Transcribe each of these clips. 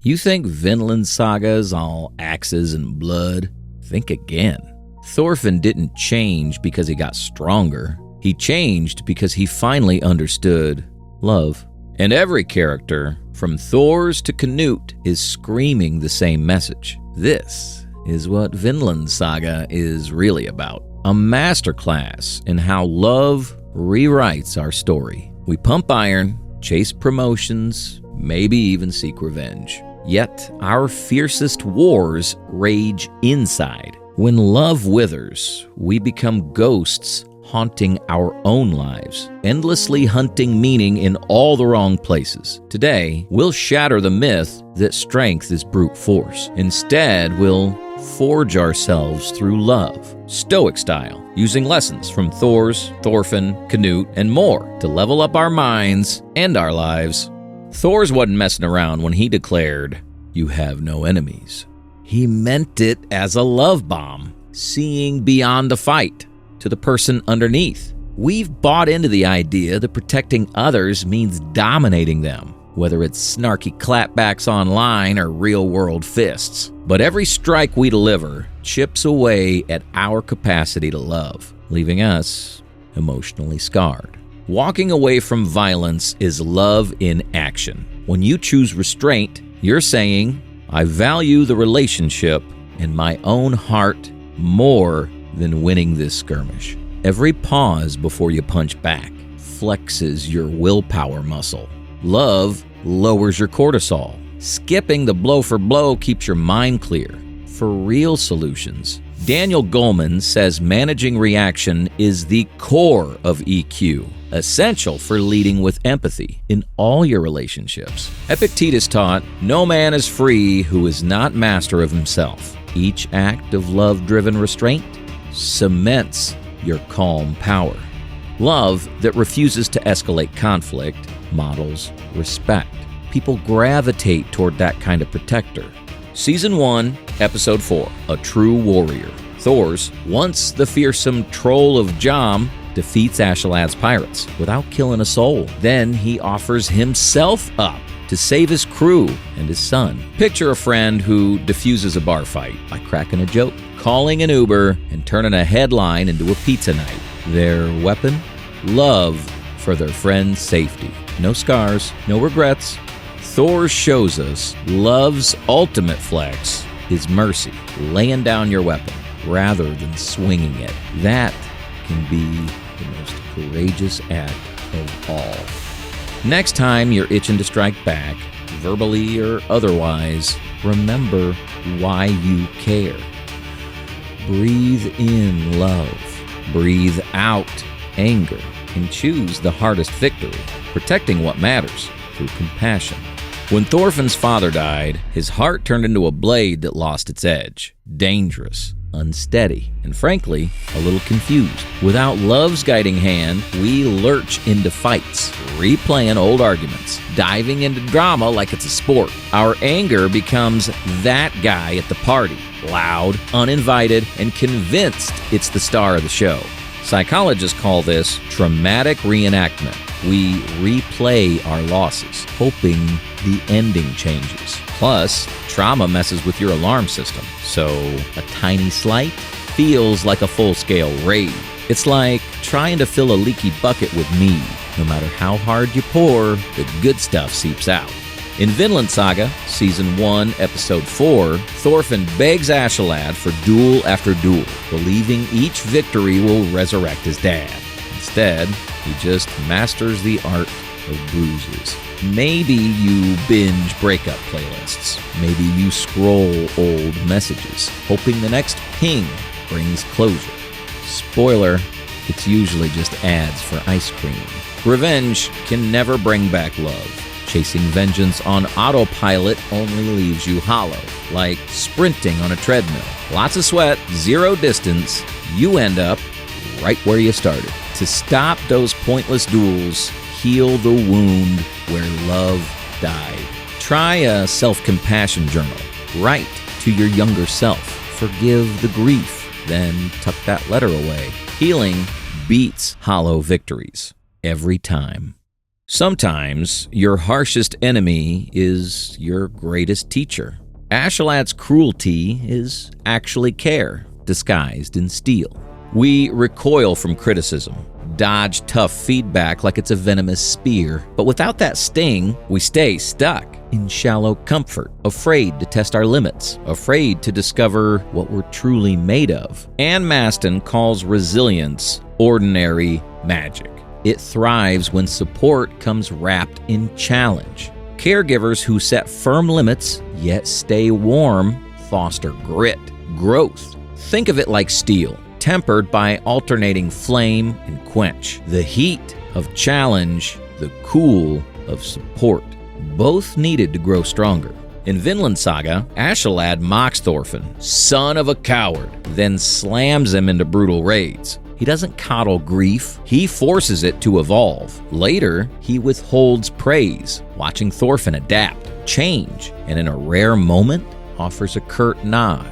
You think Vinland Saga is all axes and blood? Think again. Thorfinn didn't change because he got stronger. He changed because he finally understood love. And every character, from Thors to Canute, is screaming the same message. This is what Vinland Saga is really about. A masterclass in how love rewrites our story. We pump iron, chase promotions, maybe even seek revenge. Yet our fiercest wars rage inside. When love withers, we become ghosts haunting our own lives, endlessly hunting meaning in all the wrong places. Today, we'll shatter the myth that strength is brute force. Instead, we'll forge ourselves through love, Stoic-style, using lessons from Thors, Thorfinn, Canute, and more to level up our minds and our lives. Thors wasn't messing around when he declared, "You have no enemies." He meant it as a love bomb, seeing beyond the fight to the person underneath. We've bought into the idea that protecting others means dominating them, whether it's snarky clapbacks online or real-world fists. But every strike we deliver chips away at our capacity to love, leaving us emotionally scarred. Walking away from violence is love in action. When you choose restraint, you're saying, "I value the relationship and my own heart more than winning this skirmish." Every pause before you punch back flexes your willpower muscle. Love lowers your cortisol. Skipping the blow for blow keeps your mind clear. For real solutions, Daniel Goleman says managing reaction is the core of EQ, essential for leading with empathy in all your relationships. Epictetus taught, "No man is free who is not master of himself." Each act of love-driven restraint cements your calm power. Love that refuses to escalate conflict models respect. People gravitate toward that kind of protector. Season 1, Episode 4, A True Warrior. Thors, once the fearsome troll of Jom, defeats Ashalad's pirates without killing a soul. Then he offers himself up to save his crew and his son. Picture a friend who diffuses a bar fight by cracking a joke, calling an Uber, and turning a headline into a pizza night. Their weapon? Love for their friend's safety. No scars, no regrets. Thor shows us love's ultimate flex is mercy, laying down your weapon rather than swinging it. That can be the most courageous act of all. Next time you're itching to strike back, verbally or otherwise, remember why you care. Breathe in love, breathe out anger, and choose the hardest victory, protecting what matters through compassion. When Thorfinn's father died, his heart turned into a blade that lost its edge. Dangerous, unsteady, and frankly, a little confused. Without love's guiding hand, we lurch into fights, replaying old arguments, diving into drama like it's a sport. Our anger becomes that guy at the party, loud, uninvited, and convinced it's the star of the show. Psychologists call this traumatic reenactment. We replay our losses, hoping the ending changes. Plus, trauma messes with your alarm system, so a tiny slight feels like a full-scale raid. It's like trying to fill a leaky bucket with mead. No matter how hard you pour, the good stuff seeps out. In Vinland Saga, Season 1, Episode 4, Thorfinn begs Ashalad for duel after duel, believing each victory will resurrect his dad. Instead, he just masters the art of bruises. Maybe you binge breakup playlists. Maybe you scroll old messages, hoping the next ping brings closure. Spoiler, it's usually just ads for ice cream. Revenge can never bring back love. Chasing vengeance on autopilot only leaves you hollow, like sprinting on a treadmill. Lots of sweat, zero distance, you end up right where you started. To stop those pointless duels, heal the wound where love died. Try a self-compassion journal. Write to your younger self. Forgive the grief, then tuck that letter away. Healing beats hollow victories every time. Sometimes your harshest enemy is your greatest teacher. Astolad's cruelty is actually care, disguised in steel. We recoil from criticism, dodge tough feedback like it's a venomous spear, but without that sting, we stay stuck in shallow comfort, afraid to test our limits, afraid to discover what we're truly made of. Anne Maston calls resilience ordinary magic. It thrives when support comes wrapped in challenge. Caregivers who set firm limits yet stay warm foster grit, growth. Think of it like steel, tempered by alternating flame and quench. The heat of challenge, the cool of support. Both needed to grow stronger. In Vinland Saga, Astolad mocks Thorfinn, son of a coward, then slams him into brutal raids. He doesn't coddle grief, he forces it to evolve. Later, he withholds praise, watching Thorfinn adapt, change, and in a rare moment, offers a curt nod.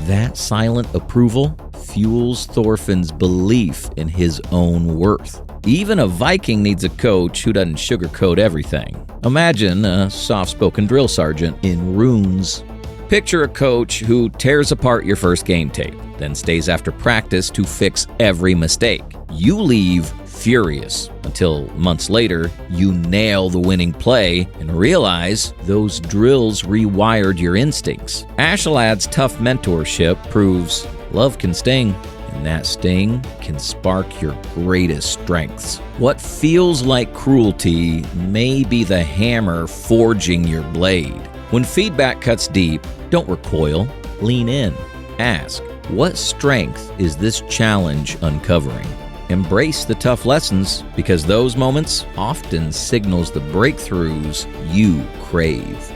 That silent approval fuels Thorfinn's belief in his own worth. Even a Viking needs a coach who doesn't sugarcoat everything. Imagine a soft-spoken drill sergeant in runes. Picture a coach who tears apart your first game tape, then stays after practice to fix every mistake. You leave furious until months later, you nail the winning play and realize those drills rewired your instincts. Astolad's tough mentorship proves love can sting, and that sting can spark your greatest strengths. What feels like cruelty may be the hammer forging your blade. When feedback cuts deep, don't recoil, lean in. Ask, what strength is this challenge uncovering? Embrace the tough lessons, because those moments often signals the breakthroughs you crave.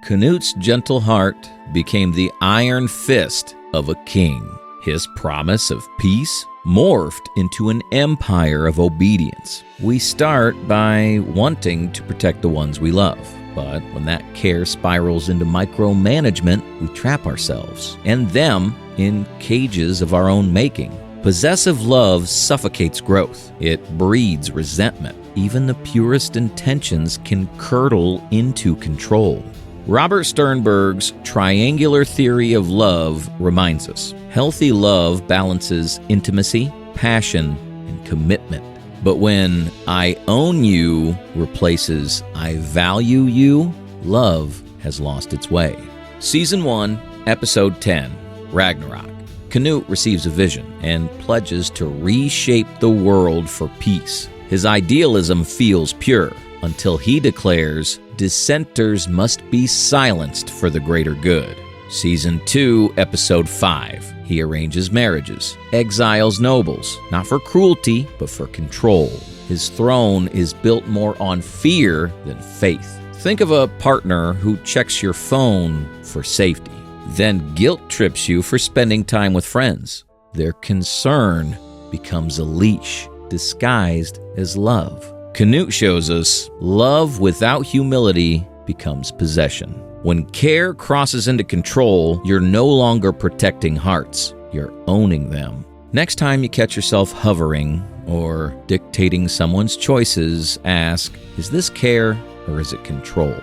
Canute's gentle heart became the iron fist of a king. His promise of peace morphed into an empire of obedience. We start by wanting to protect the ones we love. But when that care spirals into micromanagement, we trap ourselves and them in cages of our own making. Possessive love suffocates growth. It breeds resentment. Even the purest intentions can curdle into control. Robert Sternberg's triangular theory of love reminds us, healthy love balances intimacy, passion, and commitment. But when I own you replaces I value you, love has lost its way. Season 1, Episode 10, Ragnarok. Canute receives a vision and pledges to reshape the world for peace. His idealism feels pure until he declares dissenters must be silenced for the greater good. Season 2, Episode 5. He arranges marriages, exiles nobles, not for cruelty, but for control. His throne is built more on fear than faith. Think of a partner who checks your phone for safety, then guilt trips you for spending time with friends. Their concern becomes a leash, disguised as love. Canute shows us love without humility becomes possession. When care crosses into control, you're no longer protecting hearts, you're owning them. Next time you catch yourself hovering or dictating someone's choices, ask, is this care or is it control?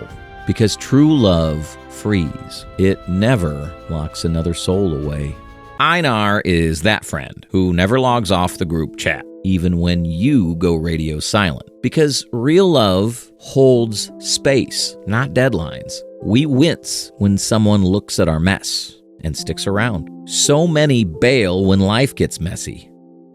Because true love frees. It never locks another soul away. Einar is that friend who never logs off the group chat, even when you go radio silent. Because real love holds space, not deadlines. We wince when someone looks at our mess and sticks around. So many bail when life gets messy.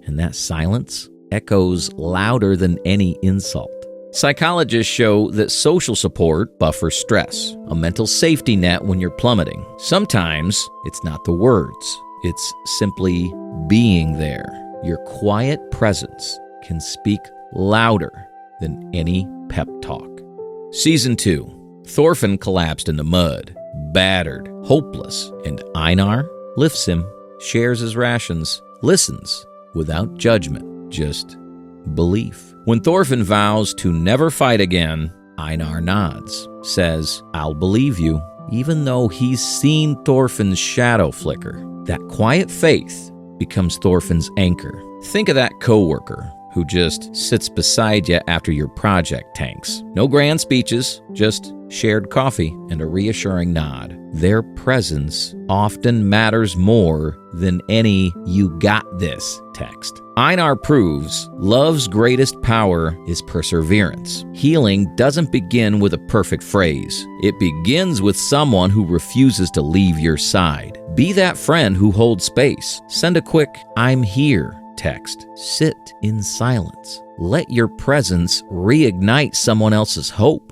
And that silence echoes louder than any insult. Psychologists show that social support buffers stress, a mental safety net when you're plummeting. Sometimes it's not the words, it's simply being there. Your quiet presence can speak louder than any pep talk. Season 2. Thorfinn collapsed in the mud, battered, hopeless, and Einar lifts him, shares his rations, listens without judgment, just belief. When Thorfinn vows to never fight again, Einar nods, says, I'll believe you, even though he's seen Thorfinn's shadow flicker. That quiet faith becomes Thorfinn's anchor. Think of that coworker who just sits beside you after your project tanks. No grand speeches, just shared coffee and a reassuring nod. Their presence often matters more than any "you got this" text. Einar proves love's greatest power is perseverance. Healing doesn't begin with a perfect phrase. It begins with someone who refuses to leave your side. Be that friend who holds space. Send a quick "I'm here" text. Sit in silence. Let your presence reignite someone else's hope.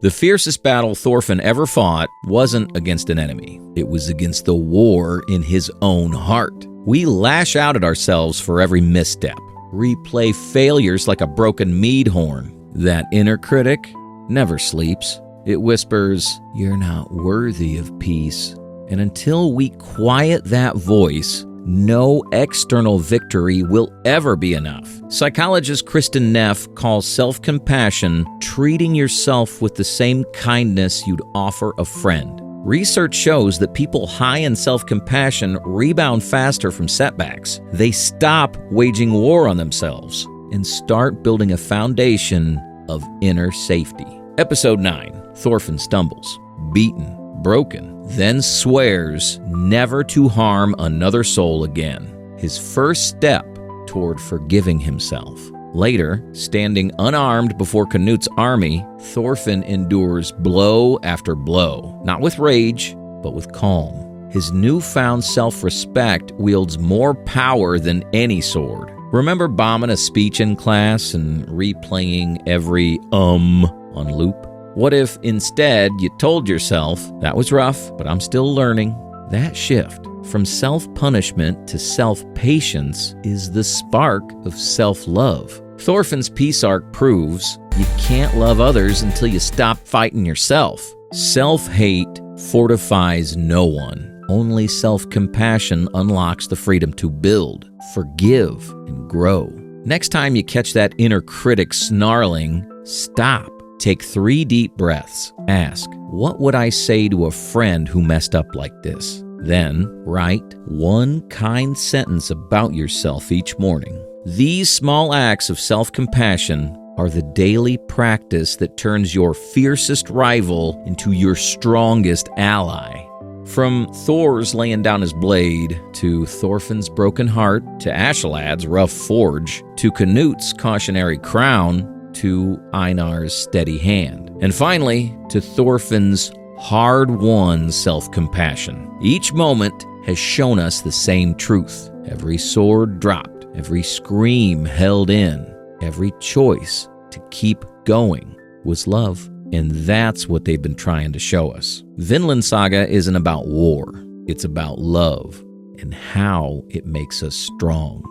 The fiercest battle Thorfinn ever fought wasn't against an enemy. It was against the war in his own heart. We lash out at ourselves for every misstep, replay failures like a broken mead horn. That inner critic never sleeps. It whispers, "You're not worthy of peace." And until we quiet that voice, no external victory will ever be enough. Psychologist Kristen Neff calls self-compassion treating yourself with the same kindness you'd offer a friend. Research shows that people high in self-compassion rebound faster from setbacks. They stop waging war on themselves and start building a foundation of inner safety. Episode 9, Thorfinn stumbles, beaten, broken, then swears never to harm another soul again. His first step toward forgiving himself. Later, standing unarmed before Canute's army, Thorfinn endures blow after blow, not with rage, but with calm. His newfound self-respect wields more power than any sword. Remember bombing a speech in class and replaying every on loop? What if instead you told yourself, "That was rough, but I'm still learning"? That shift from self-punishment to self-patience is the spark of self-love. Thorfinn's peace arc proves you can't love others until you stop fighting yourself. Self-hate fortifies no one. Only self-compassion unlocks the freedom to build, forgive, and grow. Next time you catch that inner critic snarling, stop. Take 3 deep breaths. Ask, what would I say to a friend who messed up like this? Then write one kind sentence about yourself each morning. These small acts of self-compassion are the daily practice that turns your fiercest rival into your strongest ally. From Thors laying down his blade, to Thorfinn's broken heart, to Askeladd's rough forge, to Canute's cautionary crown, to Einar's steady hand, and finally, to Thorfinn's hard-won self-compassion. Each moment has shown us the same truth. Every sword dropped, every scream held in, every choice to keep going was love. And that's what they've been trying to show us. Vinland Saga isn't about war. It's about love and how it makes us strong.